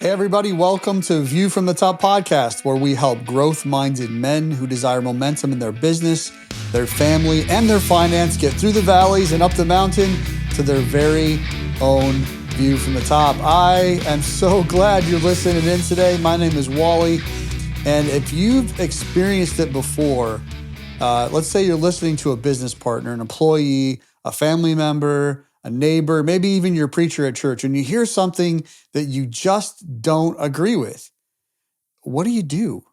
Hey, everybody, welcome to View from the Top podcast, where we help growth-minded men who desire momentum in their business, their family, and their finance get through the valleys and up the mountain to their very own view from the top. I am so glad you're listening in today. My name is Wally, and if you've experienced it before, let's say you're listening to a business partner, an employee, a family member, a neighbor, maybe even your preacher at church, and you hear something that you just don't agree with. What do you do?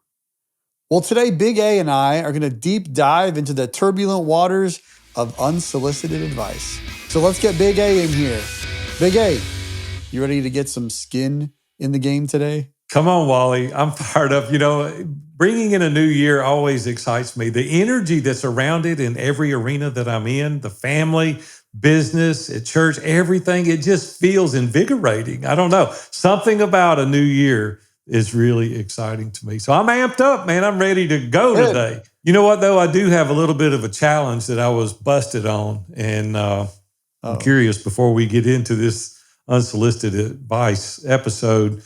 Well, today, Big A and I are going to deep dive into the turbulent waters of unsolicited advice. So let's get Big A in here. Big A, you ready to get some skin in the game today? Come on, Wally. I'm fired up. You know, bringing in a new year always excites me. The energy that's around it in every arena that I'm in, the family, business, at church, everything, it just feels invigorating. I don't know. Something about a new year is really exciting to me. So I'm amped up, man. I'm ready to go today. You know what, though? I do have a little bit of a challenge that I was busted on. And I'm curious, before we get into this unsolicited advice episode,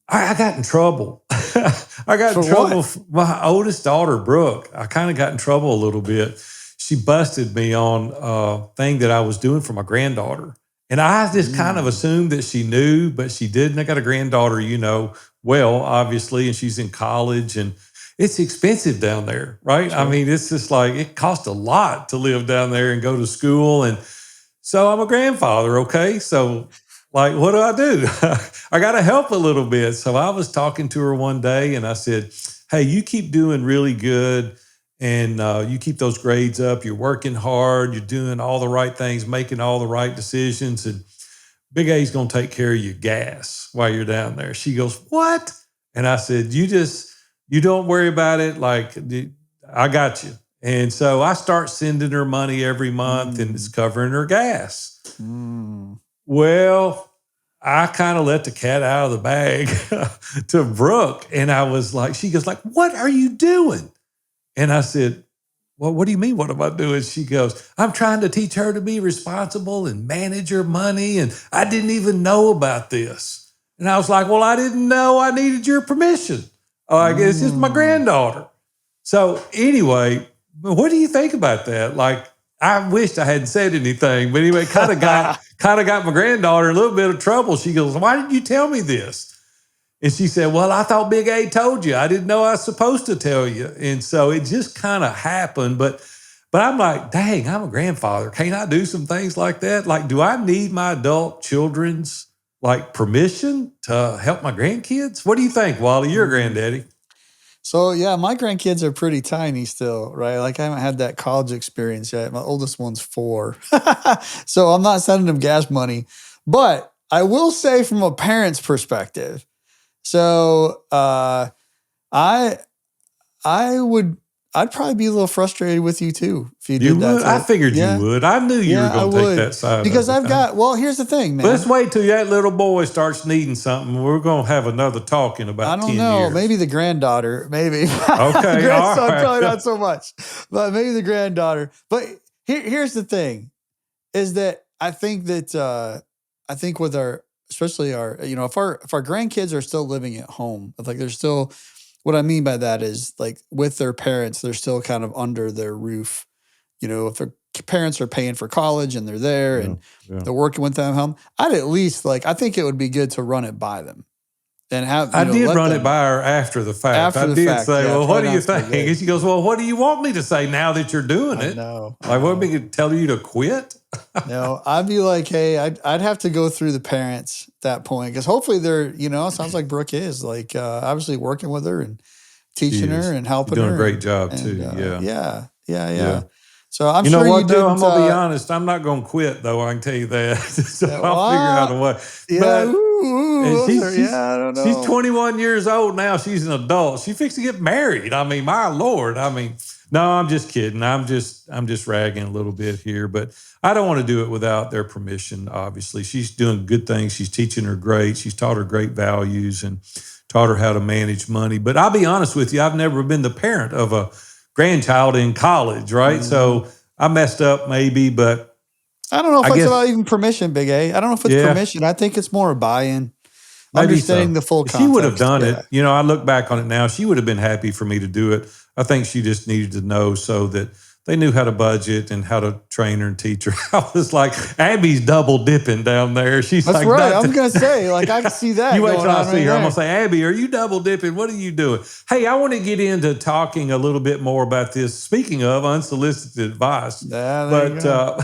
I got in trouble. I got in trouble. My oldest daughter, Brooke, I kind of got in trouble a little bit. She busted me on a thing that I was doing for my granddaughter. And I just kind of assumed that she knew, but she didn't. I got a granddaughter, you know, well, obviously, and she's in college, and it's expensive down there, right? Sure. I mean, it's just like, it costs a lot to live down there and go to school. And so I'm a grandfather, okay? So like, what do? I got to help a little bit. So I was talking to her one day and I said, hey, you keep doing really good and you keep those grades up. You're working hard. You're doing all the right things, making all the right decisions. And Big A's going to take care of your gas while you're down there. She goes, what? And I said, you don't worry about it. Like, I got you. And so I start sending her money every month and it's covering her gas. Well, I kind of let the cat out of the bag to Brooke. And I was like, she goes like, what are you doing? And I said, well, what do you mean? What am I doing? She goes, I'm trying to teach her to be responsible and manage her money. And I didn't even know about this. And I was like, well, I didn't know I needed your permission. Oh, I guess it's my granddaughter. So anyway, what do you think about that? Like, I wished I hadn't said anything, but anyway, kind of got my granddaughter in a little bit of trouble. She goes, why didn't you tell me this? And she said, well, I thought Big A told you. I didn't know I was supposed to tell you. And so it just kind of happened. But I'm like, dang, I'm a grandfather. Can't I do some things like that? Like, do I need my adult children's like permission to help my grandkids? What do you think, Wally? You're a granddaddy. So, yeah, my grandkids are pretty tiny still, right? Like, I haven't had that college experience yet. My oldest one's 4. So I'm not sending them gas money. But I will say from a parent's perspective, so I'd probably be a little frustrated with you too if you did that. I figured you would. I knew you were going to take that side. Because here's the thing, man. Let's wait till that little boy starts needing something. We're going to have another talk in about 10 years. I don't know. Maybe the granddaughter. Maybe. Okay. The grandson, probably not so much. But maybe the granddaughter. But here's the thing, is that I think with especially our, if our grandkids are still living at home, like they're still, what I mean by that is like with their parents, they're still kind of under their roof. You know, if their parents are paying for college and they're there and they're working with them home, I'd at least I think it would be good to run it by them. And I did run it by her after the fact. I did say, well, what do you think? And she goes, well, what do you want me to say now that you're doing it? No. Like, what me to tell you to quit? No, I'd be like, hey, I'd have to go through the parents at that point because hopefully they're, it sounds like Brooke is like obviously working with her and teaching her and helping her. Doing a great job too. Yeah. So I'm sure you what, though, I'm going to be honest. I'm not going to quit though. I can tell you that. So I'll figure out a way. Yeah. I don't know. She's 21 years old now. She's an adult. She fixed to get married. I mean, my Lord. I mean, no, I'm just kidding. I'm just ragging a little bit here, but I don't want to do it without their permission. Obviously, she's doing good things. She's teaching her great. She's taught her great values and taught her how to manage money. But I'll be honest with you, I've never been the parent of a grandchild in college, right? Mm-hmm. So I messed up maybe, but I don't know if it's about even permission, Big A. I don't know if it's permission. I think it's more a buy-in. Maybe Understanding so. the full She would have context. done Yeah. it. You know, I look back on it now. She would have been happy for me to do it. I think she just needed to know so that they knew how to budget and how to train her and teach her. I was like, Abby's double dipping down there. She's That's like, right. I was going to say, like, I can see that you wait going till I on see right her. I'm there. going to say, Abby, are you double dipping? What are you doing? Hey, I want to get into talking a little bit more about this. Speaking of unsolicited advice, Yeah, there you go.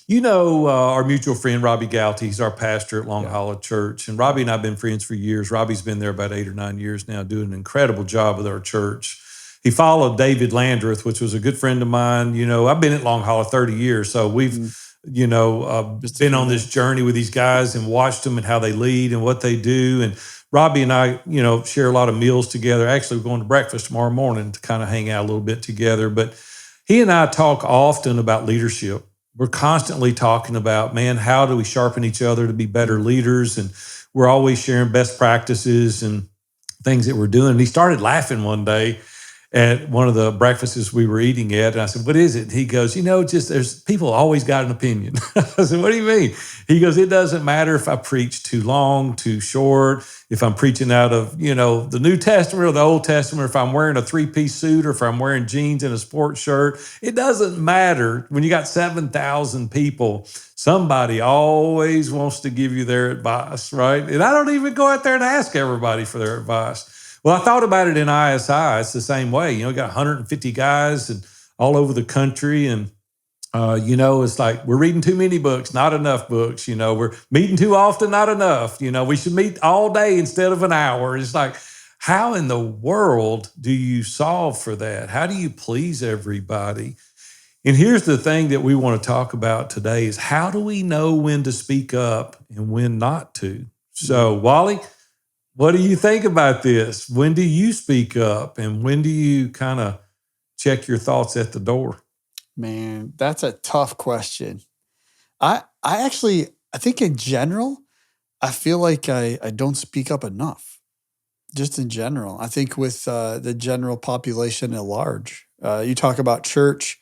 you know, our mutual friend, Robbie Galty, he's our pastor at Long Yeah. Hollow Church. And Robbie and I have been friends for years. Robbie's been there about 8 or 9 years now, doing an incredible job with our church. He followed David Landreth, which was a good friend of mine. You know, I've been at Long Hollow 30 years. So we've, you know, been on this journey with these guys and watched them and how they lead and what they do. And Robbie and I, you know, share a lot of meals together. Actually, we're going to breakfast tomorrow morning to kind of hang out a little bit together. But he and I talk often about leadership. We're constantly talking about, man, how do we sharpen each other to be better leaders? And we're always sharing best practices and things that we're doing. And he started laughing one day at one of the breakfasts we were eating at. And I said, what is it? He goes, you know, just there's people always got an opinion. I said, what do you mean? He goes, it doesn't matter if I preach too long, too short, if I'm preaching out of, you know, the New Testament or the Old Testament, or if I'm wearing a 3-piece suit or if I'm wearing jeans and a sports shirt. It doesn't matter. When you got 7,000 people, somebody always wants to give you their advice, right? And I don't even go out there and ask everybody for their advice. Well, I thought about it in ISI. It's the same way. You know, we got 150 guys and all over the country. And, you know, it's like we're reading too many books, not enough books. You know, we're meeting too often, not enough. You know, we should meet all day instead of an hour. It's like, how in the world do you solve for that? How do you please everybody? And here's the thing that we want to talk about today is how do we know when to speak up and when not to? So, Wally, what do you think about this? When do you speak up and when do you kind of check your thoughts at the door? Man, that's a tough question. I think in general, I feel like I don't speak up enough. Just in general. I think with the general population at large. You talk about church,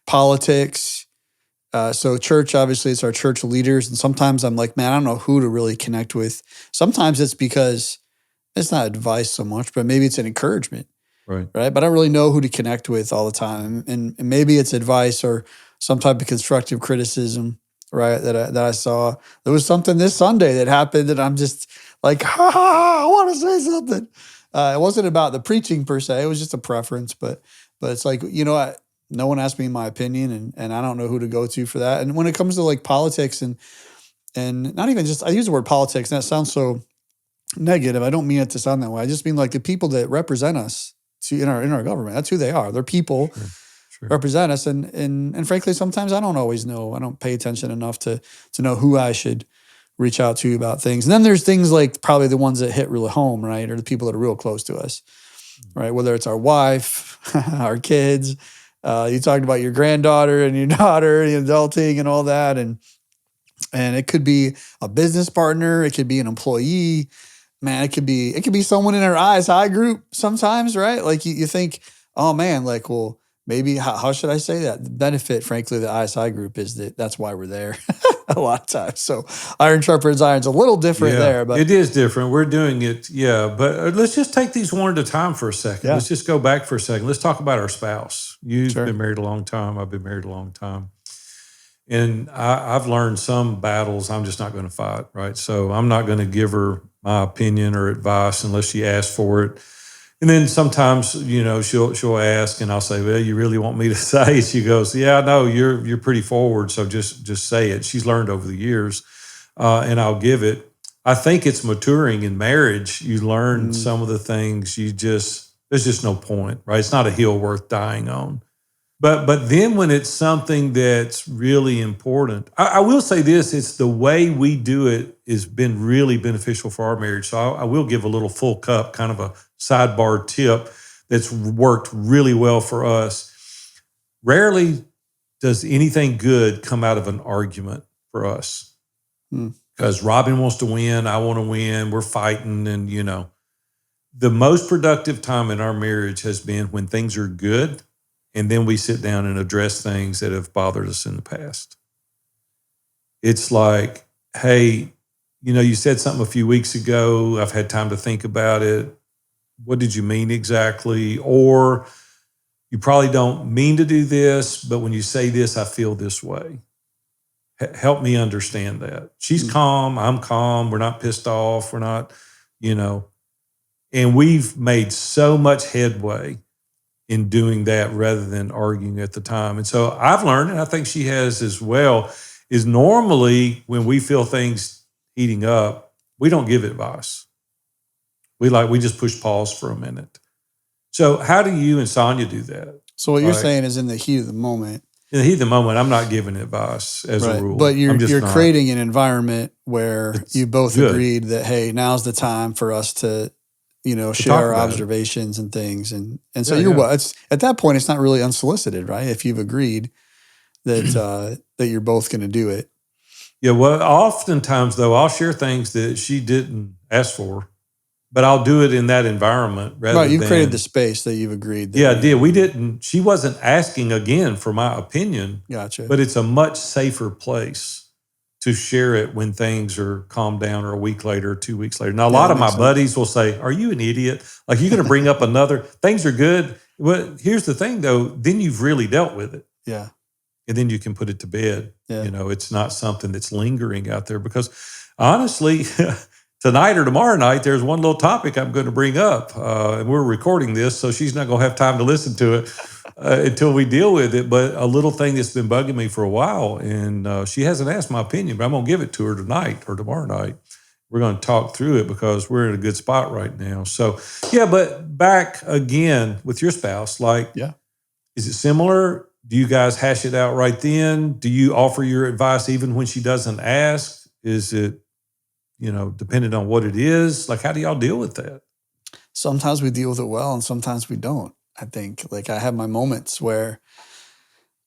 politics. So church, obviously, it's our church leaders. And sometimes I'm like, man, I don't know who to really connect with. Sometimes it's because it's not advice so much, but maybe it's an encouragement. Right. But I don't really know who to connect with all the time. And maybe it's advice or some type of constructive criticism, right? That I saw. There was something this Sunday that happened that I'm just like, I want to say something. It wasn't about the preaching per se. It was just a preference, but it's like, you know, no one asked me my opinion and I don't know who to go to for that. And when it comes to like politics and not even just, I use the word politics and that sounds so negative. I don't mean it to sound that way. I just mean like the people that represent us in our government. That's who they are. They're people represent us. And frankly, sometimes I don't always know. I don't pay attention enough to know who I should reach out to about things. And then there's things like probably the ones that hit really home, right? Or the people that are real close to us, right? Whether it's our wife, our kids, you talked about your granddaughter and your daughter, the adulting and all that. And it could be a business partner. It could be an employee. Man, it could be someone in our ISI group sometimes, right? Like you think, oh man, like, well, maybe how should I say that? The benefit, frankly, of the ISI group is that's why we're there a lot of times. So iron sharpens iron's a little different there, but it is different. We're doing it, but let's just take these one at a time for a second. Yeah. Let's just go back for a second. Let's talk about our spouse. You've been married a long time. I've been married a long time. And I've learned some battles I'm just not going to fight, right? So I'm not going to give her my opinion or advice unless she asks for it. And then sometimes, you know, she'll ask, and I'll say, "Well, you really want me to say?" She goes, "Yeah, I know you're pretty forward, so just say it." She's learned over the years, and I'll give it. I think it's maturing in marriage. You learn some of the things there's just no point, right? It's not a hill worth dying on. But then when it's something that's really important, I will say this, it's the way we do it has been really beneficial for our marriage. So I will give a little full cup, kind of a sidebar tip that's worked really well for us. Rarely does anything good come out of an argument for us. Because Robin wants to win, I want to win, we're fighting, and you know. The most productive time in our marriage has been when things are good. And then we sit down and address things that have bothered us in the past. It's like, hey, you said something a few weeks ago. I've had time to think about it. What did you mean exactly? Or you probably don't mean to do this, but when you say this, I feel this way. Help me understand that. She's calm. I'm calm. We're not pissed off. We're not, and we've made so much headway in doing that rather than arguing at the time. And so I've learned, and I think she has as well, is normally when we feel things heating up, we don't give advice. We just push pause for a minute. So how do you and Sonia do that? So what you're saying is in the heat of the moment. In the heat of the moment, I'm not giving advice as a rule. But you're creating an environment where you both agreed that, hey, now's the time for us to share our observations and things. And so it's at that point, it's not really unsolicited, right? If you've agreed that that you're both going to do it. Yeah. Well, oftentimes though, I'll share things that she didn't ask for, but I'll do it in that environment rather than. Right. You created the space that you've agreed. I did. She wasn't asking again for my opinion. Gotcha. But it's a much safer place to share it when things are calmed down, or a week later, or 2 weeks later. Now, a lot of my buddies will say, "Are you an idiot? Like, you're going to bring up another, things are good." Well, here's the thing though, then you've really dealt with it. Yeah. And then you can put it to bed. Yeah. It's not something that's lingering out there, because honestly, tonight or tomorrow night, there's one little topic I'm going to bring up. And we're recording this, so she's not going to have time to listen to it until we deal with it. But a little thing that's been bugging me for a while, and she hasn't asked my opinion, but I'm going to give it to her tonight or tomorrow night. We're going to talk through it because we're in a good spot right now. So, but back again with your spouse, is it similar? Do you guys hash it out right then? Do you offer your advice even when she doesn't ask? Is it, depending on what it is? Like, how do y'all deal with that? Sometimes we deal with it well, and sometimes we don't. I think, I have my moments where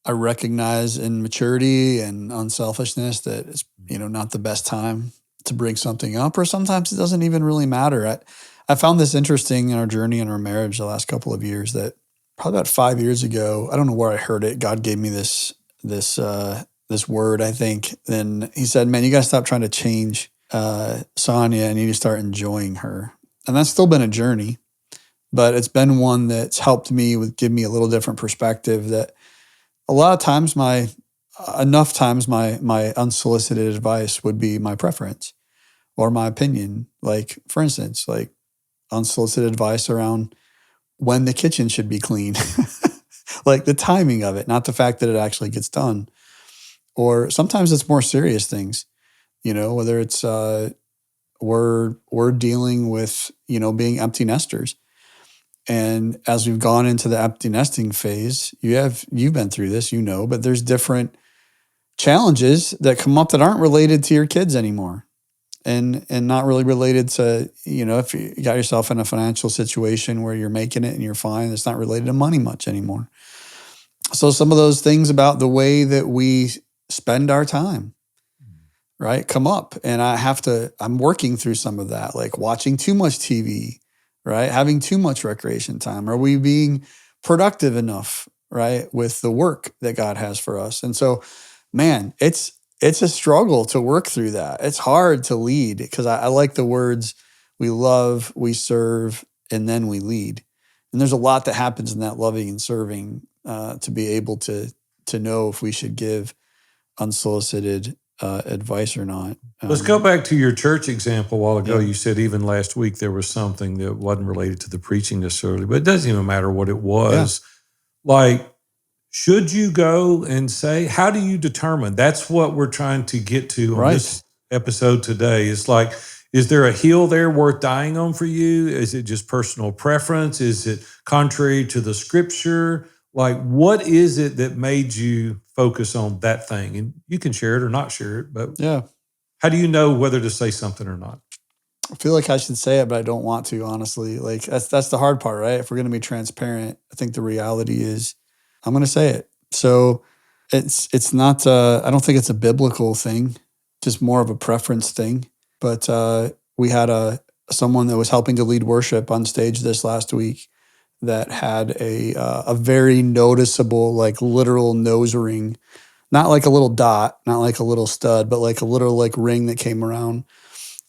I recognize in maturity and unselfishness that it's, not the best time to bring something up, or sometimes it doesn't even really matter. I found this interesting in our journey in our marriage the last couple of years, that probably about 5 years ago, I don't know where I heard it. God gave me this word, I think. And he said, man, you got to stop trying to change Sonia, and you need to start enjoying her. And that's still been a journey, but it's been one that's helped me give me a little different perspective, that a lot of times my unsolicited advice would be my preference or my opinion. Like, for instance, unsolicited advice around when the kitchen should be clean, like the timing of it, not the fact that it actually gets done. Or sometimes it's more serious things, whether it's we're dealing with, being empty nesters. And as we've gone into the empty nesting phase, you've been through this, but there's different challenges that come up that aren't related to your kids anymore. And not really related to, if you got yourself in a financial situation where you're making it and you're fine, it's not related to money much anymore. So some of those things about the way that we spend our time, right, come up. And I'm working through some of that, like watching too much TV, right? Having too much recreation time. Are we being productive enough, right, with the work that God has for us? And so, man, it's a struggle to work through that. It's hard to lead, because I like the words, we love, we serve, and then we lead. And there's a lot that happens in that loving and serving to be able to know if we should give unsolicited advice or not. Let's go back to your church example a while ago. Yeah. You said even last week there was something that wasn't related to the preaching necessarily, but it doesn't even matter what it was. Yeah. Should you go and say, how do you determine? That's what we're trying to get to on this episode today. It's like, is there a hill there worth dying on for you? Is it just personal preference? Is it contrary to the scripture? What is it that made you focus on that thing? And you can share it or not share it, but how do you know whether to say something or not? I feel like I should say it, but I don't want to, honestly. That's the hard part, right? If we're going to be transparent, I think the reality is I'm going to say it. So it's not, I don't think it's a biblical thing, just more of a preference thing. But we had someone that was helping to lead worship on stage this last week that had a very noticeable, literal nose ring, not like a little dot, not like a little stud, but like a little ring that came around.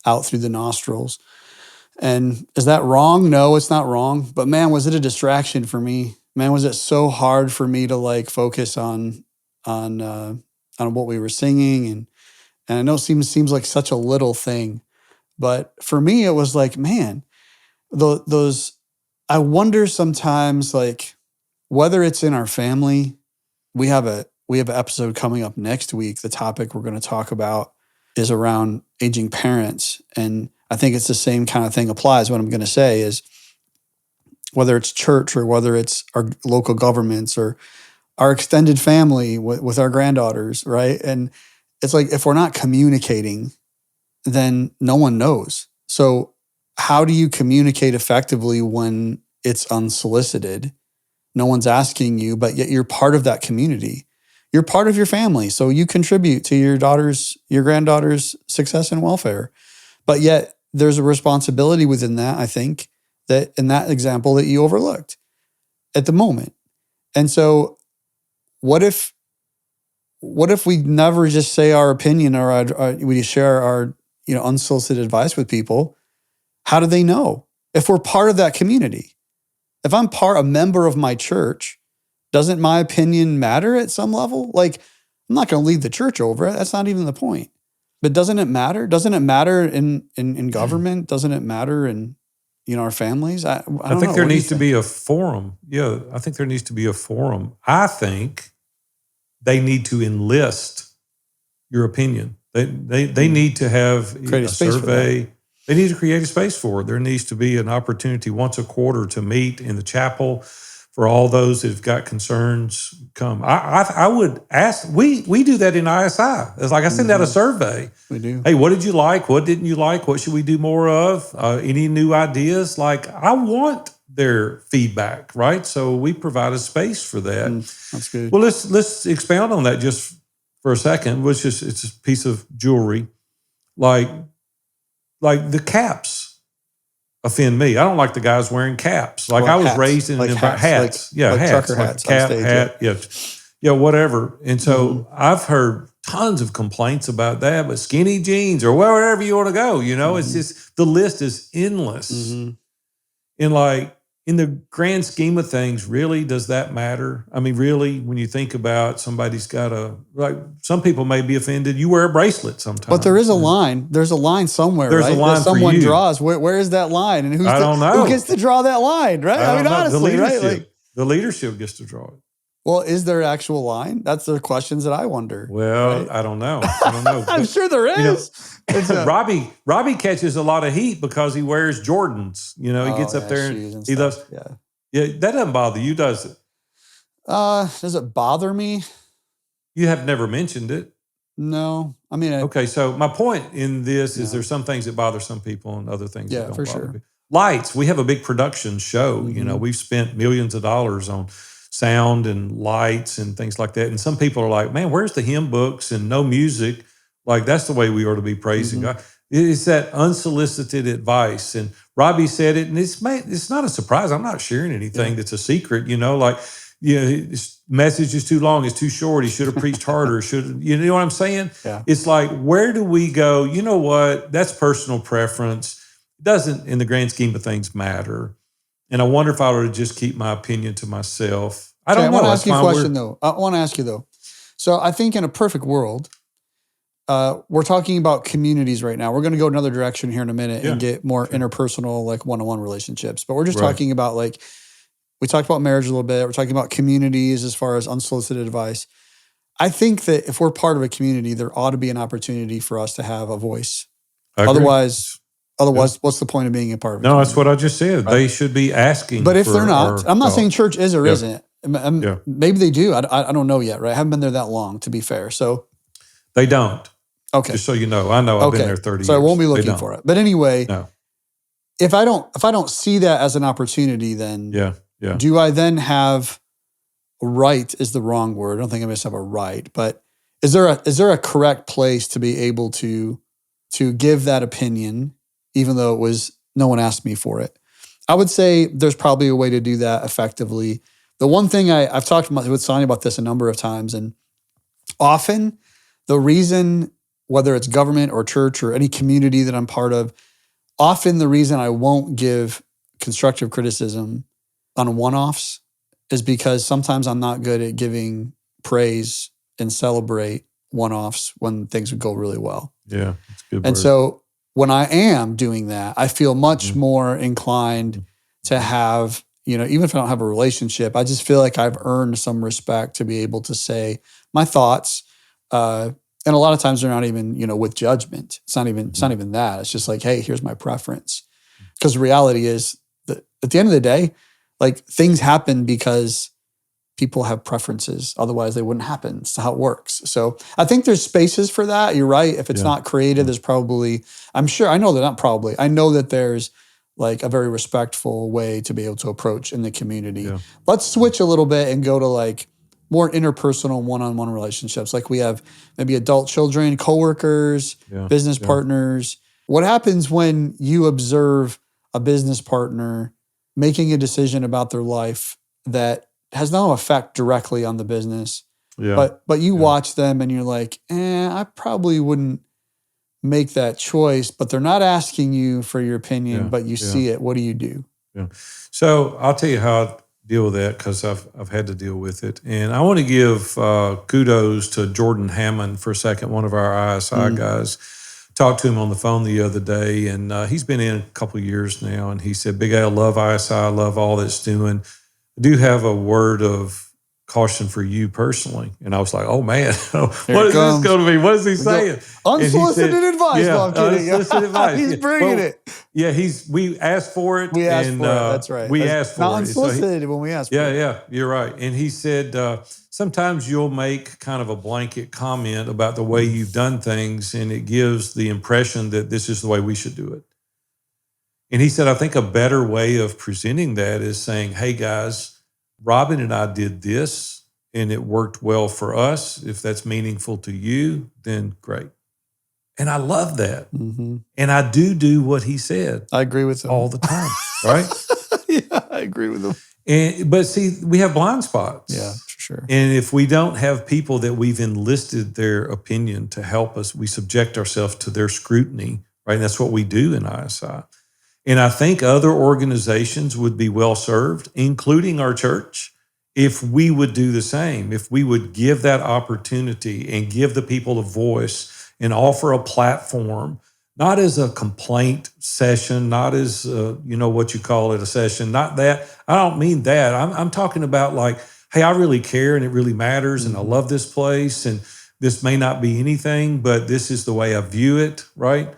out through the nostrils. And is that wrong? No, it's not wrong. But man, was it a distraction for me? Man, was it so hard for me to like focus on what we were singing? And I know it seems like such a little thing, but for me, it was like, man, those. I wonder sometimes, like whether it's in our family. We have an episode coming up next week. The topic we're going to talk about is around aging parents, and I think it's the same kind of thing applies. What I'm going to say is whether it's church or whether it's our local governments or our extended family with our granddaughters, right? And it's like if we're not communicating, then no one knows. So how do you communicate effectively when it's unsolicited? No one's asking you, but yet you're part of that community. You're part of your family. So you contribute to your granddaughter's success and welfare. But yet there's a responsibility within that, I think, that in that example that you overlooked at the moment. And so what if we never just say our opinion or we share our unsolicited advice with people? How do they know if we're part of that community? If I'm a member of my church, doesn't my opinion matter at some level? Like, I'm not going to lead the church over it. That's not even the point. But doesn't it matter? Doesn't it matter in government? Doesn't it matter in our families? I don't know. I think there needs to be a forum. Yeah, I think there needs to be a forum. I think they need to enlist your opinion. They need to have a survey. They need to create a space for it. There needs to be an opportunity once a quarter to meet in the chapel for all those that have got concerns. Come. I would ask. We do that in ISI. It's like I send out a survey. We do. Hey, what did you like? What didn't you like? What should we do more of? Any new ideas? Like I want their feedback, right? So we provide a space for that. That's good. Well, let's expound on that just for a second. It's a piece of jewelry, like the caps offend me. I don't like the guys wearing caps. Like I was hats. raised in hats. Hats. Hats. Trucker hats. Cap, stage, hat, yeah, whatever. And so I've heard tons of complaints about that, but skinny jeans or wherever you want to go, it's just the list is endless. And like in the grand scheme of things, really, does that matter? I mean, really, when you think about somebody's got some people may be offended. You wear a bracelet sometimes. But there is a line. There's a line somewhere, There's right? a line that someone for you. draws. Where is that line? And I don't know. Who gets to draw that line, right? I mean, honestly, right? Like, the leadership gets to draw it. Well, is there an actual line? That's the questions that I wonder. Well, right? I don't know. I'm sure there is. Robbie catches a lot of heat because he wears Jordans. He gets up there and he does. Yeah, that doesn't bother you, does it? Does it bother me? You have never mentioned it. No. I mean, okay. So my point in this is there's some things that bother some people and other things that don't for bother sure. me. Lights. We have a big production show. We've spent millions of dollars on sound and lights and things like that. And some people are like, man, where's the hymn books and no music? Like, that's the way we ought to be praising God. It's that unsolicited advice. And Robbie said it, and it's not a surprise. I'm not sharing anything that's a secret, his message is too long, it's too short, he should have preached harder, you know what I'm saying? Yeah. It's like, where do we go? You know what? That's personal preference. It doesn't, in the grand scheme of things, matter. And I wonder if I were to just keep my opinion to myself. I don't know. I want to ask you a question, though. I want to ask you, though. So I think in a perfect world, we're talking about communities right now. We're going to go another direction here in a minute and get more interpersonal, like one-on-one relationships. But we're just talking about, like, we talked about marriage a little bit. We're talking about communities as far as unsolicited advice. I think that if we're part of a community, there ought to be an opportunity for us to have a voice. Otherwise, what's the point of being a part of it? No, that's what I just said. Right? They should be asking. But if they're not, I'm not saying church is or isn't. Maybe they do. I don't know yet, right? I haven't been there that long, to be fair. So they don't. Okay. Just so you know, I know I've been there 30 years. So I won't be looking for it. But anyway, if I don't see that as an opportunity, then do I then have right is the wrong word. I don't think I must have a right, but is there a correct place to be able to give that opinion, even though no one asked me for it? I would say there's probably a way to do that effectively. The one thing I've talked with Sonia about this a number of times, and often the reason whether it's government or church or any community that I'm part of, often the reason I won't give constructive criticism on one-offs is because sometimes I'm not good at giving praise and celebrate one-offs when things would go really well. Yeah, that's a good And word. so when I am doing that, I feel much more inclined to have, even if I don't have a relationship, I just feel like I've earned some respect to be able to say my thoughts. And a lot of times they're not even, with judgment. It's not even that. It's just like, hey, here's my preference. Because the reality is that at the end of the day, like things happen because people have preferences. Otherwise they wouldn't happen. It's how it works. So I think there's spaces for that. You're right. If it's not created, there's probably, I know that there's like a very respectful way to be able to approach in the community. Yeah. Let's switch a little bit and go to like more interpersonal one-on-one relationships. Like we have maybe adult children, coworkers, business partners. What happens when you observe a business partner making a decision about their life that has no effect directly on the business, but you watch them and you're like, I probably wouldn't make that choice, but they're not asking you for your opinion, but you see it. What do you do? Yeah. So I'll tell you how I deal with that because I've had to deal with it. And I want to give kudos to Jordan Hammond for a second, one of our ISI guys. Talked to him on the phone the other day, and he's been in a couple of years now, and he said, Big A, I love ISI, I love all that's doing. I do have a word of caution for you personally. And I was like, oh man, what is this going to be? What is he saying? Unsolicited advice. No, I'm kidding. Unsolicited advice. He's bringing it. Yeah, we asked for it. We asked for it. That's right. We asked for it. Not unsolicited when we asked for it. Yeah, you're right. And he said, sometimes you'll make kind of a blanket comment about the way you've done things, and it gives the impression that this is the way we should do it. And he said, I think a better way of presenting that is saying, hey guys, Robin and I did this and it worked well for us. If that's meaningful to you, then great. And I love that. Mm-hmm. And I do what he said. I agree with him. All the time, right? Yeah, I agree with him. But see, we have blind spots. Yeah, for sure. And if we don't have people that we've enlisted their opinion to help us, we subject ourselves to their scrutiny, right? And that's what we do in ISI. And I think other organizations would be well served, including our church, if we would do the same, if we would give that opportunity and give the people a voice and offer a platform, not as a complaint session, not as, what you call it, a session, not that. I don't mean that. I'm talking about like, hey, I really care and it really matters and I love this place and this may not be anything, but this is the way I view it, right?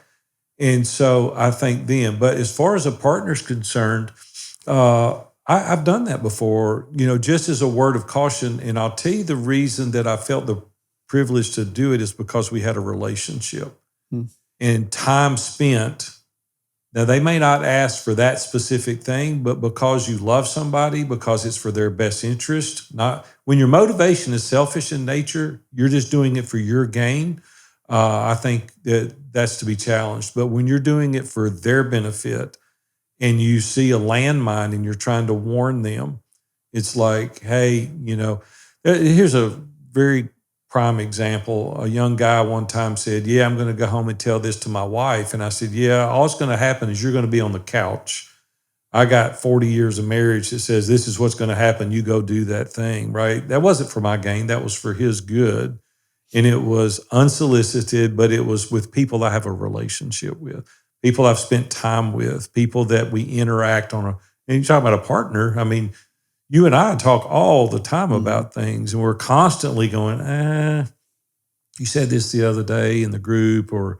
And so I think then, but as far as a partner's concerned, I've done that before, just as a word of caution. And I'll tell you the reason that I felt the privilege to do it is because we had a relationship and time spent. Now, they may not ask for that specific thing, but because you love somebody, because it's for their best interest, not when your motivation is selfish in nature, you're just doing it for your gain. I think that's to be challenged. But when you're doing it for their benefit and you see a landmine and you're trying to warn them, it's like, hey, here's a very prime example. A young guy one time said, yeah, I'm going to go home and tell this to my wife. And I said, yeah, all that's going to happen is you're going to be on the couch. I got 40 years of marriage that says this is what's going to happen. You go do that thing, right? That wasn't for my gain. That was for his good. And it was unsolicited, but it was with people I have a relationship with, people I've spent time with, people that we interact on. And you talk about a partner. I mean, you and I talk all the time about things, and we're constantly going, you said this the other day in the group, or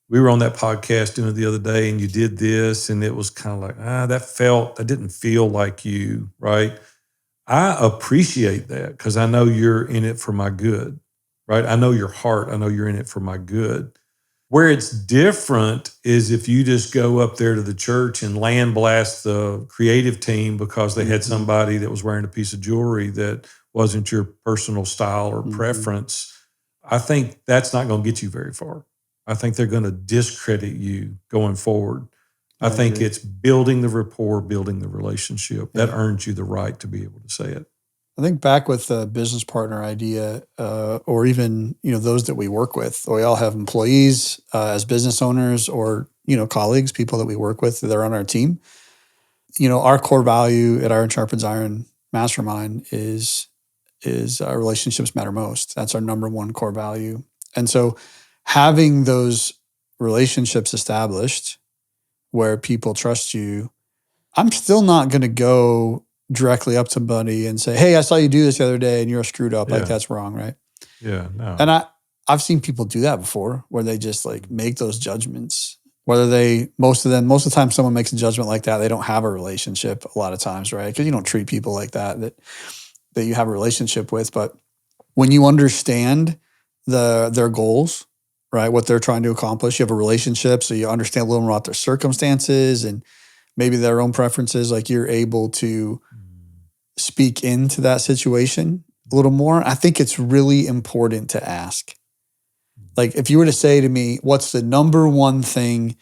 we were on that podcast doing it the other day and you did this. And it was kind of like, that didn't feel like you, right? I appreciate that because I know you're in it for my good. Right? I know your heart. I know you're in it for my good. Where it's different is if you just go up there to the church and land blast the creative team because they had somebody that was wearing a piece of jewelry that wasn't your personal style or preference. I think that's not going to get you very far. I think they're going to discredit you going forward. I think it's building the rapport, building the relationship. That earns you the right to be able to say it. I think back with the business partner idea, or even, those that we work with, we all have employees as business owners or, colleagues, people that we work with that are on our team. Our core value at Iron Sharpens Iron Mastermind is our relationships matter most. That's our number one core value. And so having those relationships established where people trust you, I'm still not going to go directly up to somebody and say, "Hey, I saw you do this the other day and you're screwed up." Like, that's wrong, right? Yeah, no. And I've seen people do that before where they just like make those judgments. Whether most of the time someone makes a judgment like that, they don't have a relationship a lot of times, right? Because you don't treat people like that you have a relationship with. But when you understand their goals, right, what they're trying to accomplish, you have a relationship, so you understand a little more about their circumstances and maybe their own preferences, like you're able to speak into that situation a little more. I think it's really important to ask. Like if you were to say to me, what's the number one thing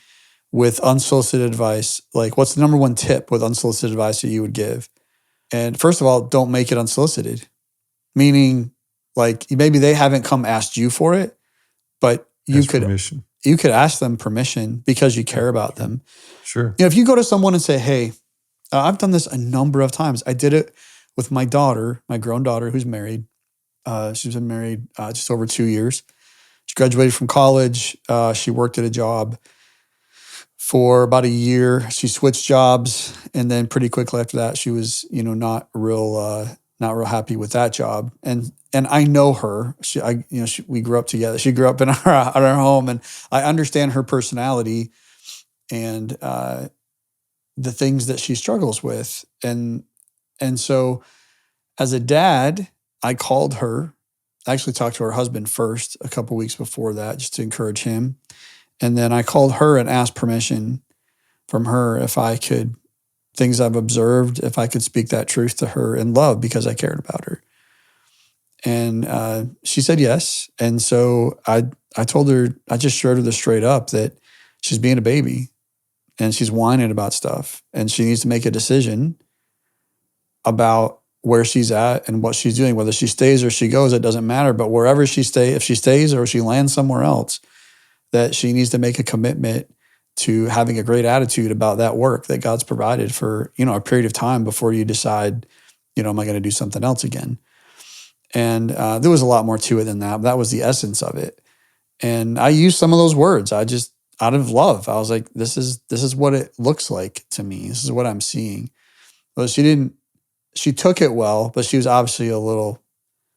with unsolicited advice? Like what's the number one tip with unsolicited advice that you would give? And first of all, don't make it unsolicited. Meaning like maybe they haven't come asked you for it, but you could ask them permission because you care about them. Sure. If you go to someone and say, "Hey, I've done this a number of times. I did it with my daughter, my grown daughter who's married. She's been married just over 2 years. She graduated from college. She worked at a job for about a year. She switched jobs, and then pretty quickly after that, she was, not real happy with that job. And I know her. We grew up together. She grew up in our home, and I understand her personality and the things that she struggles with. And so as a dad, I called her. I actually talked to her husband first a couple weeks before that just to encourage him. And then I called her and asked permission from her if I could, things I've observed, if I could speak that truth to her in love because I cared about her. And she said yes. And so I told her, I just showed her the straight up that she's being a baby and she's whining about stuff and she needs to make a decision about where she's at and what she's doing. Whether she stays or she goes, it doesn't matter. But wherever she stays, if she stays or she lands somewhere else, that she needs to make a commitment to having a great attitude about that work that God's provided for, a period of time before you decide, am I going to do something else again? And there was a lot more to it than that. But that was the essence of it. And I used some of those words. I just, out of love, I was like, this is what it looks like to me. This is what I'm seeing. Well, she took it well, but she was obviously a little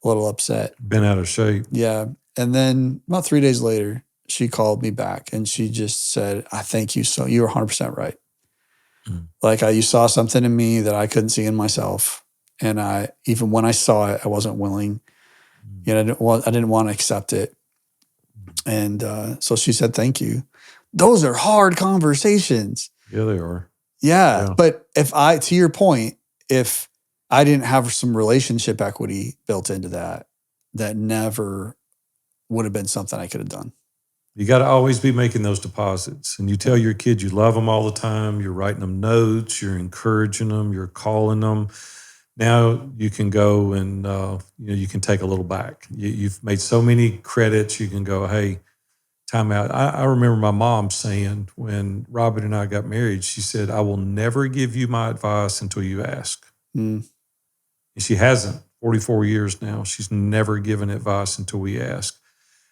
upset. Been out of shape. Yeah. And then about 3 days later, she called me back and she just said, "I thank you. So you were 100% right. Like you saw something in me that I couldn't see in myself. And even when I saw it, I wasn't willing, I didn't want to accept it. And so she said, thank you." Those are hard conversations. Yeah, they are. Yeah. But to your point, if I didn't have some relationship equity built into that never would have been something I could have done. You got to always be making those deposits. And you tell your kids you love them all the time. You're writing them notes. You're encouraging them. You're calling them. Now you can go and, you can take a little back. You've made so many credits. You can go, "Hey, time out." I remember my mom saying when Robin and I got married, she said, "I will never give you my advice until you ask." And she hasn't. 44 years now. She's never given advice until we ask.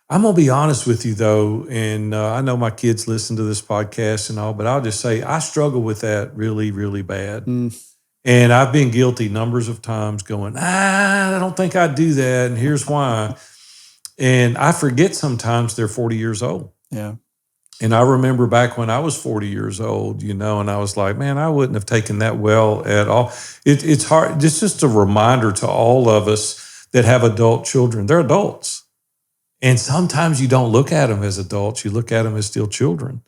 I'm going to be honest with you, though, and I know my kids listen to this podcast and all, but I'll just say I struggle with that really, really bad. And I've been guilty numbers of times going, I don't think I'd do that, and here's why. And I forget sometimes they're 40 years old. Yeah. And I remember back when I was 40 years old, and I was like, man, I wouldn't have taken that well at all. It's hard. It's just a reminder to all of us that have adult children. They're adults. And sometimes you don't look at them as adults. You look at them as still children.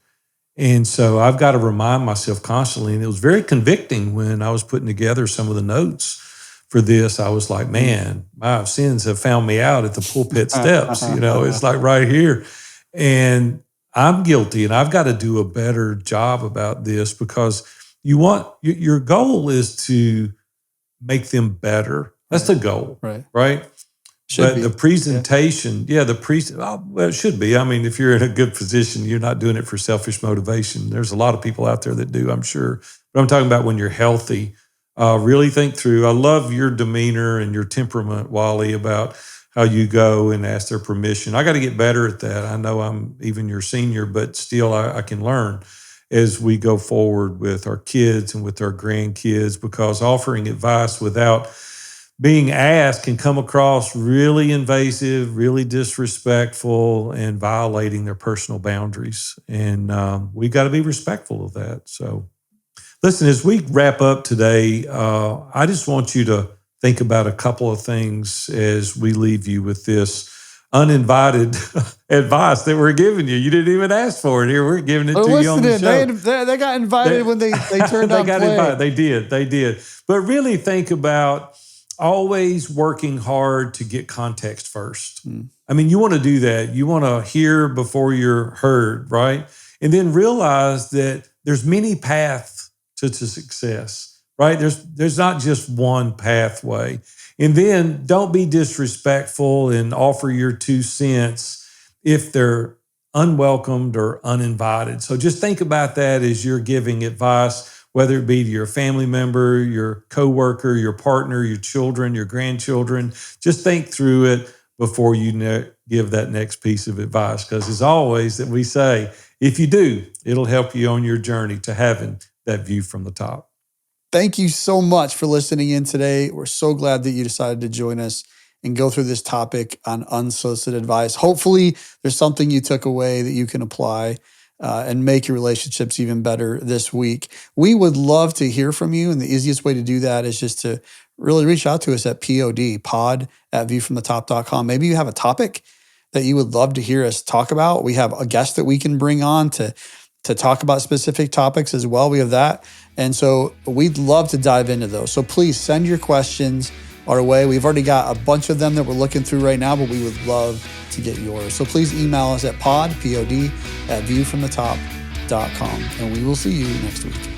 And so I've got to remind myself constantly. And it was very convicting when I was putting together some of the notes for this. I was like, man, my sins have found me out at the pulpit steps. It's like right here. And I'm guilty. And I've got to do a better job about this because your goal is to make them better. That's the goal, right? But the presentation, well, it should be. I mean, if you're in a good position, you're not doing it for selfish motivation. There's a lot of people out there that do, I'm sure. But I'm talking about when you're healthy. Really think through. I love your demeanor and your temperament, Wally, about how you go and ask their permission. I got to get better at that. I know I'm even your senior, but still I can learn as we go forward with our kids and with our grandkids, because offering advice without being asked can come across really invasive, really disrespectful, and violating their personal boundaries. And we've got to be respectful of that. So listen, as we wrap up today, I just want you to think about a couple of things as we leave you with this uninvited advice that we're giving you. You didn't even ask for it. Here, we're giving it to you on the show. They got invited when they turned on play. Invited. They did. But really think about always working hard to get context first. I mean, you want to do that. You want to hear before you're heard, right? And then realize that there's many paths to success, right? There's not just one pathway. And then don't be disrespectful and offer your 2 cents if they're unwelcomed or uninvited. So just think about that as you're giving advice, whether it be to your family member, your coworker, your partner, your children, your grandchildren. Just think through it before you give that next piece of advice. Because as always that we say, if you do, it'll help you on your journey to having that view from the top. Thank you so much for listening in today. We're so glad that you decided to join us and go through this topic on unsolicited advice. Hopefully there's something you took away that you can apply and make your relationships even better this week. We would love to hear from you, and the easiest way to do that is just to really reach out to us at pod@viewfromthetop.com. Maybe you have a topic that you would love to hear us talk about. We have a guest that we can bring on to talk about specific topics as well. We have that. And so we'd love to dive into those. So please send your questions our way. We've already got a bunch of them that we're looking through right now, but we would love to get yours. So please email us at pod@viewfromthetop.com. And we will see you next week.